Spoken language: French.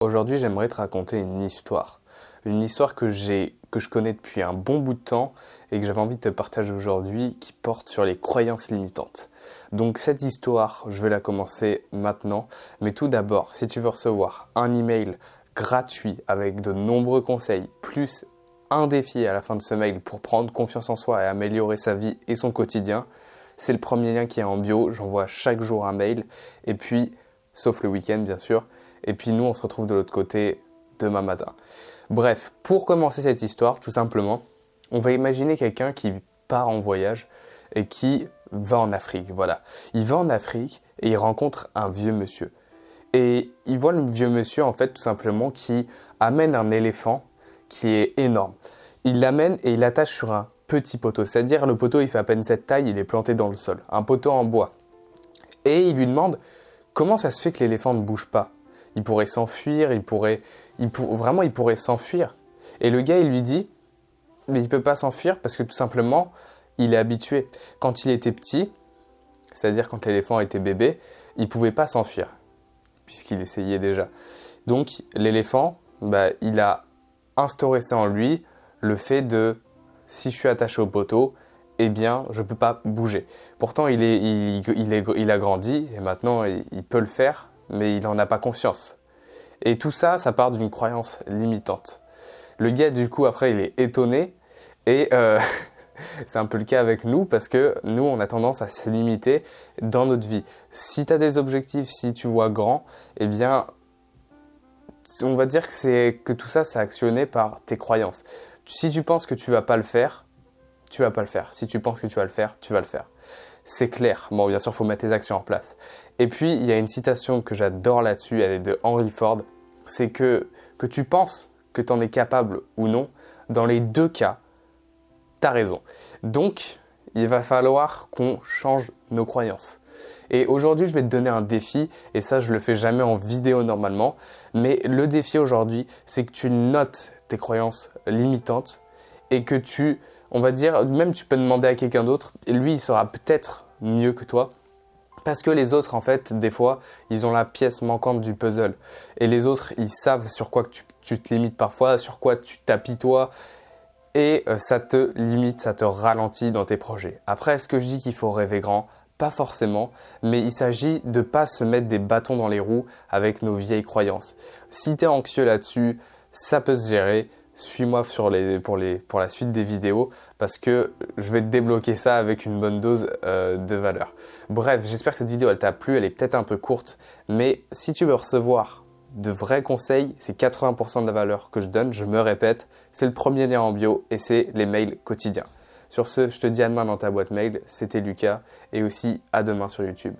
Aujourd'hui, j'aimerais te raconter une histoire. Une histoire que je connais depuis un bon bout de temps et que j'avais envie de te partager aujourd'hui qui porte sur les croyances limitantes. Donc cette histoire, je vais la commencer maintenant. Mais tout d'abord, si tu veux recevoir un email gratuit avec de nombreux conseils, plus un défi à la fin de ce mail pour prendre confiance en soi et améliorer sa vie et son quotidien, c'est le premier lien qui est en bio. J'envoie chaque jour un mail et puis, sauf le week-end bien sûr, et puis nous on se retrouve de l'autre côté demain matin. Bref, pour commencer cette histoire, tout simplement, on va imaginer quelqu'un qui part en voyage et qui va en Afrique. Voilà, il va en Afrique et il rencontre un vieux monsieur. Et il voit le vieux monsieur en fait tout simplement qui amène un éléphant qui est énorme. Il l'amène et il l'attache sur un petit poteau, c'est-à-dire le poteau il fait à peine cette taille, il est planté dans le sol, un poteau en bois. Et il lui demande comment ça se fait que l'éléphant ne bouge pas. Il pourrait s'enfuir, il pourrait s'enfuir. Et le gars, il lui dit, mais il peut pas s'enfuir parce que tout simplement, il est habitué. Quand il était petit, c'est-à-dire quand l'éléphant était bébé, il pouvait pas s'enfuir, puisqu'il essayait déjà. Donc, l'éléphant, il a instauré ça en lui, le fait de, si je suis attaché au poteau, eh bien, je peux pas bouger. Pourtant, il a grandi et maintenant, il peut le faire, mais il n'en a pas confiance. Et tout ça, ça part d'une croyance limitante. Le gars, du coup, après, il est étonné et c'est un peu le cas avec nous parce que nous, on a tendance à se limiter dans notre vie. Si tu as des objectifs, si tu vois grand, eh bien, on va dire que tout ça, c'est actionné par tes croyances. Si tu penses que tu vas pas le faire, tu vas pas le faire. Si tu penses que tu vas le faire, tu vas le faire. C'est clair. Bon, bien sûr, il faut mettre tes actions en place. Et puis, il y a une citation que j'adore là-dessus, elle est de Henry Ford. C'est que tu penses que tu en es capable ou non, dans les deux cas, tu as raison. Donc, il va falloir qu'on change nos croyances. Et aujourd'hui, je vais te donner un défi, et ça, je le fais jamais en vidéo normalement. Mais le défi aujourd'hui, c'est que tu notes tes croyances limitantes et que on va dire, même tu peux demander à quelqu'un d'autre, et lui, il sera peut-être mieux que toi. Parce que les autres, en fait, des fois, ils ont la pièce manquante du puzzle. Et les autres, ils savent sur quoi que tu te limites parfois, sur quoi tu t'apitoies. Et ça te limite, ça te ralentit dans tes projets. Après, est-ce que je dis qu'il faut rêver grand ? Pas forcément, mais il s'agit de ne pas se mettre des bâtons dans les roues avec nos vieilles croyances. Si tu es anxieux là-dessus, ça peut se gérer. Suis-moi pour la suite des vidéos parce que je vais te débloquer ça avec une bonne dose de valeur. Bref, j'espère que cette vidéo elle t'a plu, elle est peut-être un peu courte, mais si tu veux recevoir de vrais conseils, c'est 80% de la valeur que je donne, je me répète, c'est le premier lien en bio et c'est les mails quotidiens. Sur ce, je te dis à demain dans ta boîte mail, c'était Lucas et aussi à demain sur YouTube.